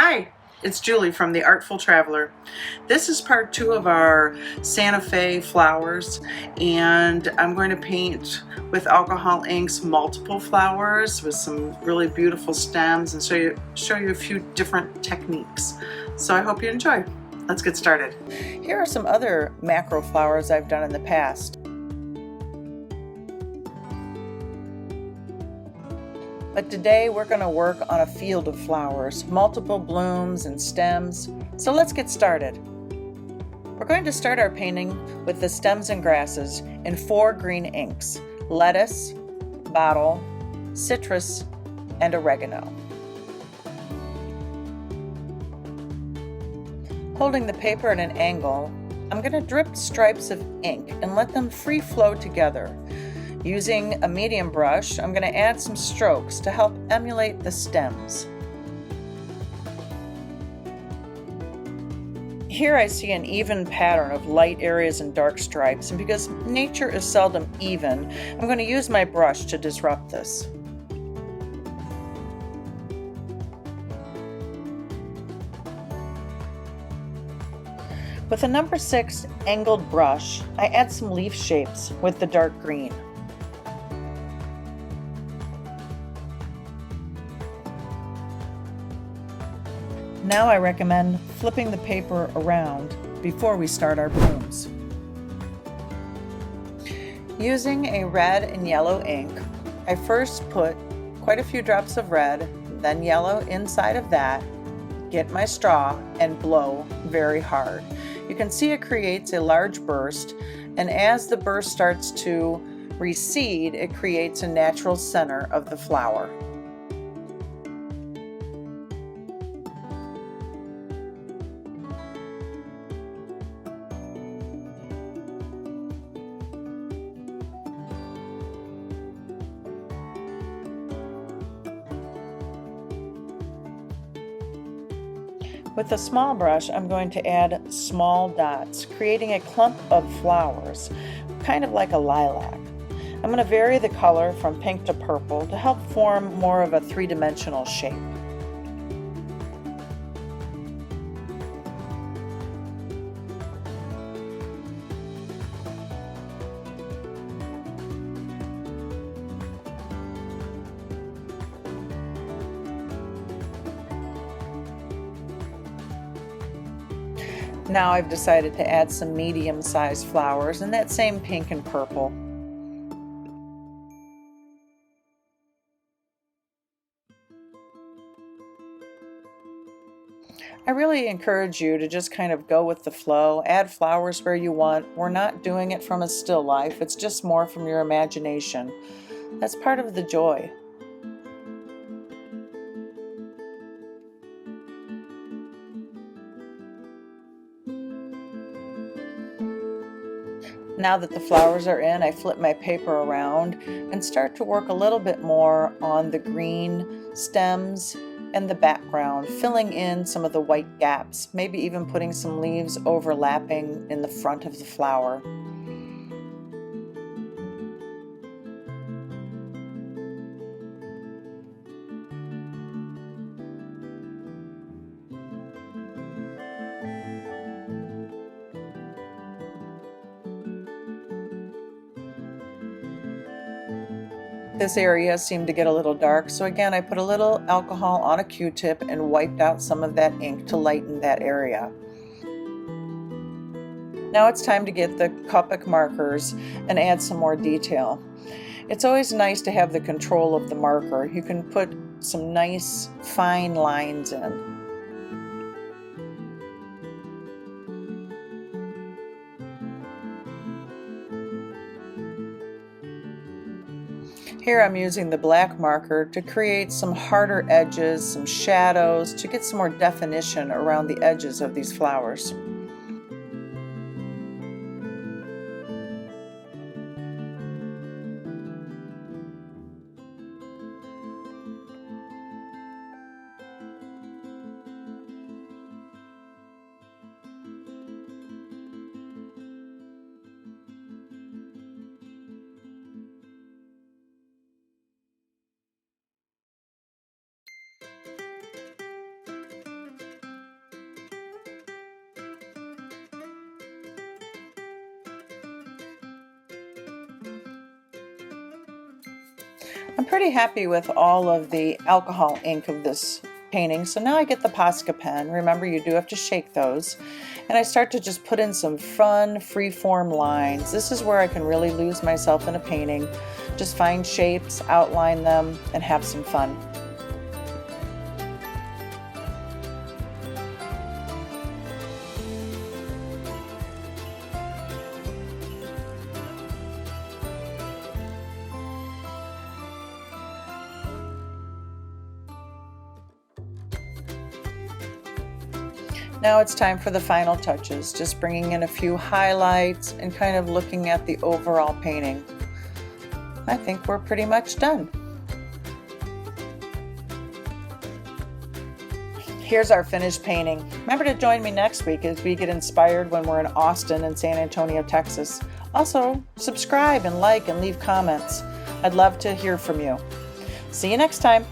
Hi, it's Julie from The Artful Traveler. This is part 2 of our Santa Fe flowers, and I'm going to paint with alcohol inks multiple flowers with some really beautiful stems and show you a few different techniques. So I hope you enjoy. Let's get started. Here are some other macro flowers I've done in the past. But today we're going to work on a field of flowers, multiple blooms and stems. So let's get started. We're going to start our painting with the stems and grasses in 4 green inks: lettuce, bottle, citrus, and oregano. Holding the paper at an angle, I'm going to drip stripes of ink and let them free flow together. Using a medium brush, I'm going to add some strokes to help emulate the stems. Here I see an even pattern of light areas and dark stripes, and because nature is seldom even, I'm going to use my brush to disrupt this. With a number 6 angled brush, I add some leaf shapes with the dark green. Now I recommend flipping the paper around before we start our blooms. Using a red and yellow ink, I first put quite a few drops of red, then yellow inside of that, get my straw, and blow very hard. You can see it creates a large burst, and as the burst starts to recede, it creates a natural center of the flower. With a small brush, I'm going to add small dots, creating a clump of flowers, kind of like a lilac. I'm going to vary the color from pink to purple to help form more of a three-dimensional shape. Now I've decided to add some medium-sized flowers in that same pink and purple. I really encourage you to just kind of go with the flow, add flowers where you want. We're not doing it from a still life, it's just more from your imagination. That's part of the joy. Now that the flowers are in, I flip my paper around and start to work a little bit more on the green stems and the background, filling in some of the white gaps, maybe even putting some leaves overlapping in the front of the flower. This area seemed to get a little dark, so again I put a little alcohol on a Q-tip and wiped out some of that ink to lighten that area. Now it's time to get the Copic markers and add some more detail. It's always nice to have the control of the marker. You can put some nice fine lines in. Here I'm using the black marker to create some harder edges, some shadows, to get some more definition around the edges of these flowers. I'm pretty happy with all of the alcohol ink of this painting. So now I get the Posca pen. Remember, you do have to shake those. And I start to just put in some fun, free-form lines. This is where I can really lose myself in a painting. Just find shapes, outline them, and have some fun. Now it's time for the final touches, just bringing in a few highlights and kind of looking at the overall painting. I think we're pretty much done. Here's our finished painting. Remember to join me next week as we get inspired when we're in Austin and San Antonio, Texas. Also, subscribe and like and leave comments. I'd love to hear from you. See you next time.